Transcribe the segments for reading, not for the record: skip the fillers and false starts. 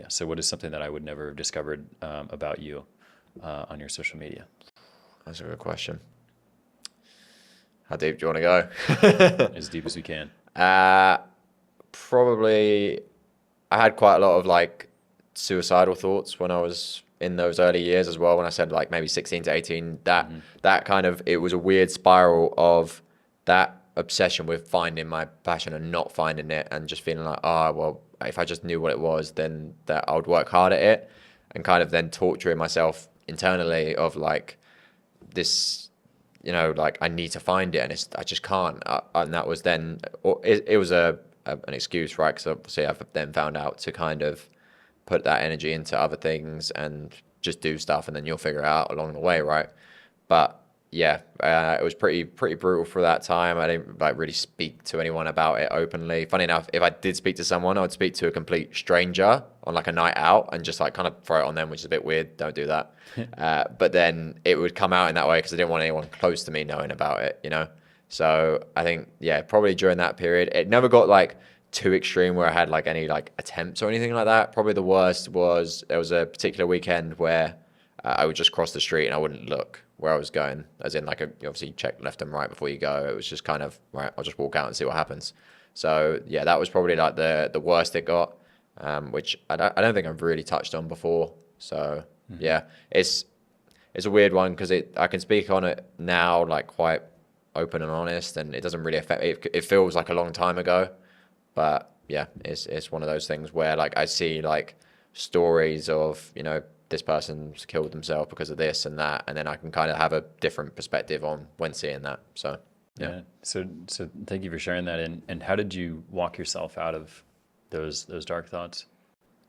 So what is something that I would never have discovered about you on your social media? That's a good question. How deep do you want to go? As deep as we can. Probably, I had quite a lot of like suicidal thoughts when I was in those early years as well. When I said like maybe 16 to 18, that kind of, it was a weird spiral of that obsession with finding my passion and not finding it, and just feeling like, oh, well, if I just knew what it was, then that I would work hard at it, and kind of then torturing myself internally of like this, like I need to find it, and I just can't. And that was then, it was an excuse, right? Because obviously I've then found out to kind of put that energy into other things and just do stuff, and then you'll figure it out along the way, right? But yeah, it was pretty brutal for that time. I didn't like really speak to anyone about it openly. Funny enough, if I did speak to someone, I would speak to a complete stranger on like a night out and just like kind of throw it on them, which is a bit weird. Don't do that. But then it would come out in that way because I didn't want anyone close to me knowing about it. So I think, yeah, probably during that period, it never got like too extreme where I had like any like attempts or anything like that. Probably the worst was there was a particular weekend where I would just cross the street and I wouldn't look where I was going, as in like you obviously check left and right before you go. It was just kind of, right, I'll just walk out and see what happens. So yeah, that was probably like the worst it got, which I don't think I've really touched on before. So yeah, it's a weird one because I can speak on it now like quite open and honest, and it doesn't really affect me. It feels like a long time ago, but yeah, it's one of those things where like I see like stories of, this person's killed themselves because of this and that, and then I can kind of have a different perspective on when seeing that. So yeah. So thank you for sharing that. And how did you walk yourself out of those dark thoughts?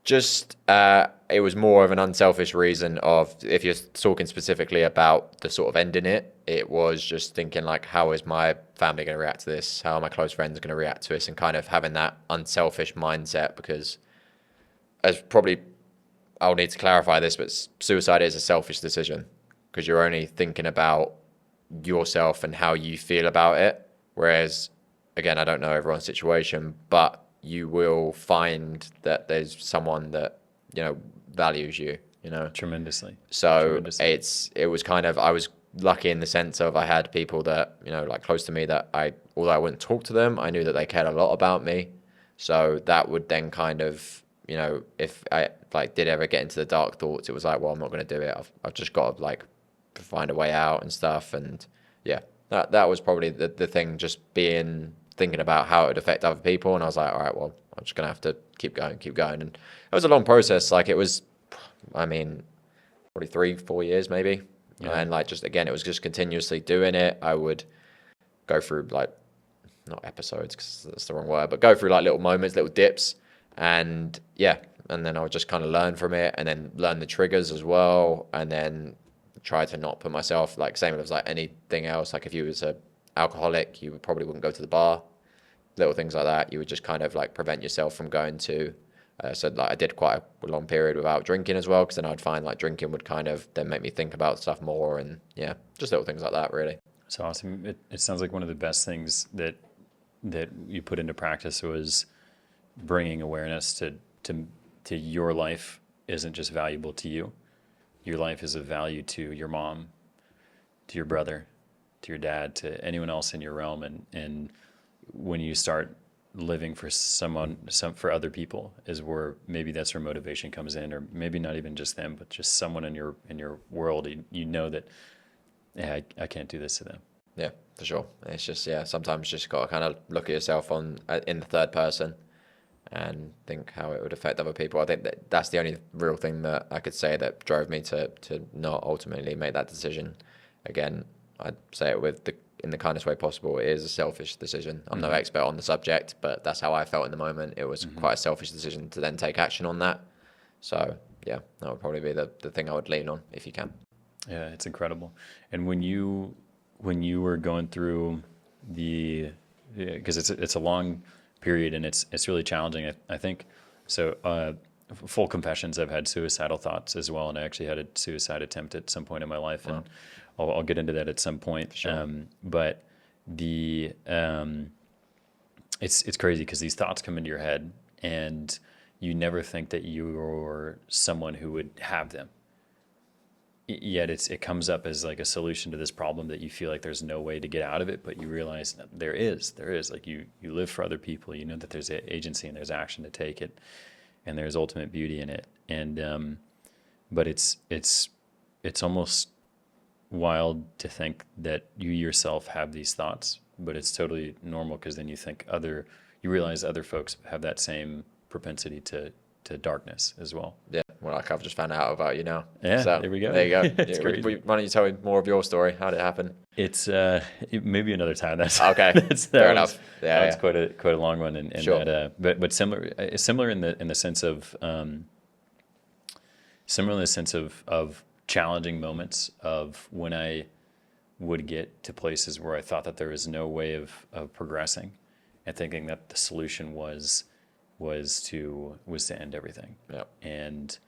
Just it was more of an unselfish reason of, if you're talking specifically about the sort of ending it, it was just thinking like, how is my family going to react to this? How are my close friends going to react to this? And kind of having that unselfish mindset, because as probably, I'll need to clarify this, but suicide is a selfish decision because you're only thinking about yourself and how you feel about it. Whereas, again, I don't know everyone's situation, but you will find that there's someone that, values you, Tremendously. So it was kind of, I was lucky in the sense of I had people that, like close to me that although I wouldn't talk to them, I knew that they cared a lot about me. So that would then kind of, if I like did ever get into the dark thoughts, it was like, well, I'm not going to do it. I've just got to like find a way out and stuff. And yeah, that was probably the thing, just thinking about how it would affect other people. And I was like, all right, well, I'm just going to have to keep going. And it was a long process. Like it was, I mean, probably 3-4 years maybe. Yeah. And like, just, again, it was just continuously doing it. I would go through like, not episodes because that's the wrong word, but go through like little moments, little dips. And yeah, and then I would just kind of learn from it, and then learn the triggers as well, and then try to not put myself, like same as like anything else. Like if you was a alcoholic, you probably wouldn't go to the bar. Little things like that, you would just kind of like prevent yourself from going to. So like I did quite a long period without drinking as well, because then I'd find like drinking would kind of then make me think about stuff more, and yeah, just little things like that really. It's awesome. It sounds like one of the best things that you put into practice was bringing awareness to your life isn't just valuable to you. Your life is of value to your mom, to your brother, to your dad, to anyone else in your realm. And when you start living for for other people is where maybe that's where motivation comes in, or maybe not even just them, but just someone in your world. You know that, yeah, I can't do this to them. Yeah, for sure. It's just, yeah, sometimes just got to kind of look at yourself in the third person and think how it would affect other people. I think that's the only real thing that I could say that drove me to not ultimately make that decision. Again, I'd say it in the kindest way possible. It is a selfish decision. I'm no expert on the subject, but that's how I felt in the moment. It was quite a selfish decision to then take action on that. So yeah, that would probably be the thing I would lean on if you can. Yeah, it's incredible. And when you were going through because it's a long period and it's really challenging, I think. So full confessions, I've had suicidal thoughts as well, and I actually had a suicide attempt at some point in my life. Wow. And I'll get into that at some point. Sure. But it's crazy because these thoughts come into your head and you never think that you're someone who would have them. Yet it comes up as like a solution to this problem that you feel like there's no way to get out of it, but you realize that there is. Like you live for other people. You know that there's agency and there's action to take it, and there's ultimate beauty in it. And but it's almost wild to think that you yourself have these thoughts, but it's totally normal, because then you realize other folks have that same propensity to darkness as well. Yeah, well, like I've just found out about you now. Yeah, so, there we go. There you go. It's crazy. Why don't you tell me more of your story? How did it happen? It's maybe another time. That's okay. Fair enough. Yeah, it's quite a long one, and sure. that, but similar in the sense of challenging moments of when I would get to places where I thought that there was no way of progressing, and thinking that the solution was to end everything. Yeah. And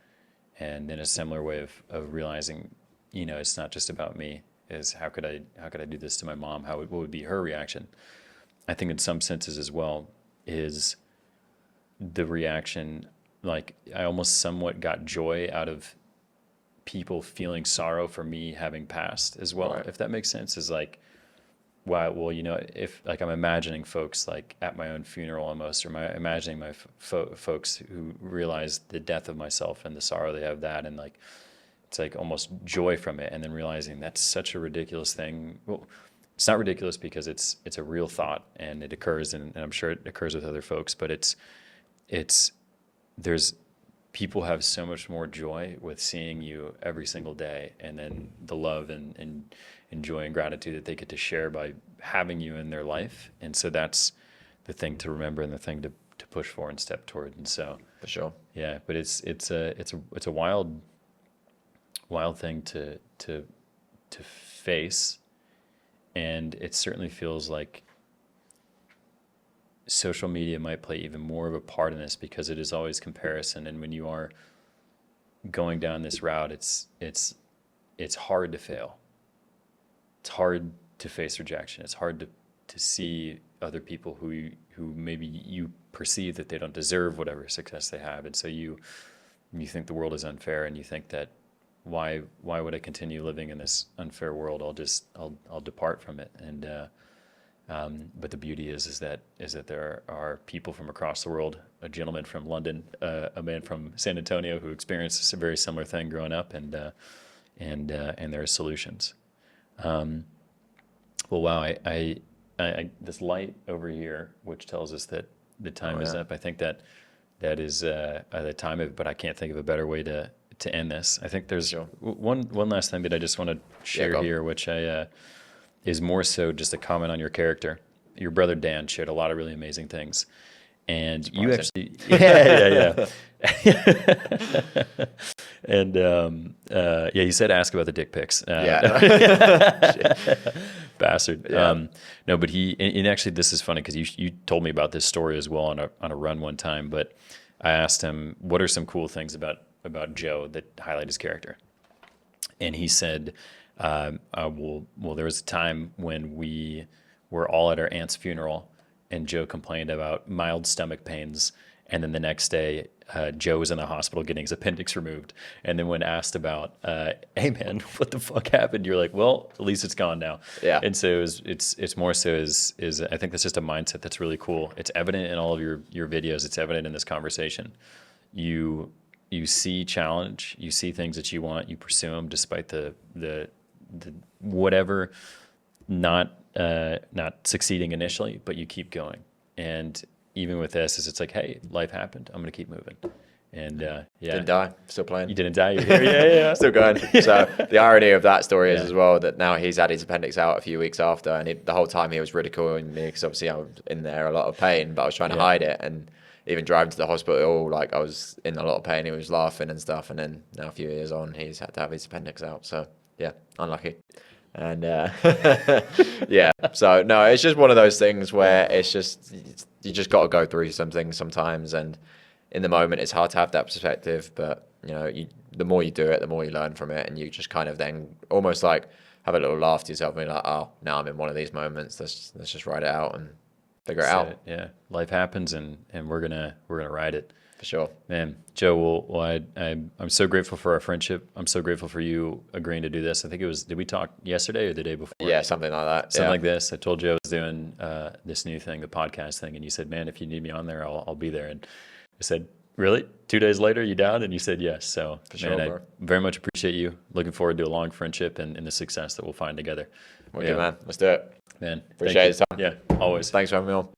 in a similar way of realizing, it's not just about me. Is how could I do this to my mom? What would be her reaction? I think in some senses as well is the reaction, like I almost somewhat got joy out of people feeling sorrow for me having passed as well. Right. If that makes sense, is like, wow, well, if like I'm imagining folks like at my own funeral almost, or imagining my folks who realize the death of myself and the sorrow they have that, and like it's like almost joy from it, and then realizing that's such a ridiculous thing. Well, it's not ridiculous because it's a real thought, and it occurs, and I'm sure it occurs with other folks, but there's people have so much more joy with seeing you every single day, and then the love and joy and gratitude that they get to share by having you in their life. And so that's the thing to remember, and the thing to push for and step toward. And so For sure. yeah, but it's a wild thing to face, and it certainly feels like social media might play even more of a part in this, because it is always comparison. And when you are going down this route, it's hard to fail. It's hard to face rejection. It's hard to see other people who maybe you perceive that they don't deserve whatever success they have. And so you think the world is unfair, and you think that why would I continue living in this unfair world? I'll depart from it. And but the beauty is that there are people from across the world, a gentleman from London, a man from San Antonio who experienced a very similar thing growing up, and there are solutions. Well, wow, I this light over here, which tells us that the time is up. I think that is the time of it, but I can't think of a better way to end this. I think there's one last thing that I just want to share here, which is more so just a comment on your character. Your brother Dan shared a lot of really amazing things, and you actually, yeah. And he said ask about the dick pics. Bastard. Yeah. No, but and actually this is funny, because you told me about this story as well on a run one time. But I asked him, what are some cool things about Joe that highlight his character? And he said, well, there was a time when we were all at our aunt's funeral, and Joe complained about mild stomach pains. And then the next day, Joe was in the hospital getting his appendix removed. And then when asked about, hey man, what the fuck happened? You're like, well, at least it's gone now. Yeah. And so it's more so is I think that's just a mindset that's really cool. It's evident in all of your videos. It's evident in this conversation. You see challenge, you see things that you want, you pursue them despite the whatever, not succeeding initially, but you keep going. And even with this, it's like, hey, life happened. I'm going to keep moving. And Didn't die. Still playing. You didn't die. You're here. Yeah. Still going. So the irony of that story is as well that now he's had his appendix out a few weeks after, and the whole time he was ridiculing me, because obviously I was in there a lot of pain, but I was trying to hide it. And even driving to the hospital, like I was in a lot of pain, he was laughing and stuff. And then now a few years on, he's had to have his appendix out. So yeah, unlucky. And so no, it's just one of those things where you just got to go through some things sometimes, and in the moment it's hard to have that perspective, but the more you do it, the more you learn from it, and you just kind of then almost like have a little laugh to yourself and be like, oh, now I'm in one of these moments, let's just write it out and figure it out. Yeah, life happens, and we're gonna ride it. For sure. Man, Joe, I'm so grateful for our friendship. I'm so grateful for you agreeing to do this. I think it was, did we talk yesterday or the day before? Yeah, something like that. Something like this. I told you I was doing this new thing, the podcast thing, and you said, man, if you need me on there, I'll be there. And I said, really? 2 days later, you down? And you said yes. So, For sure, man, bro. I very much appreciate you. Looking forward to a long friendship and the success that we'll find together. Okay, man. Let's do it. Man, Appreciate thank it, you. Yeah, always. Thanks for having me on.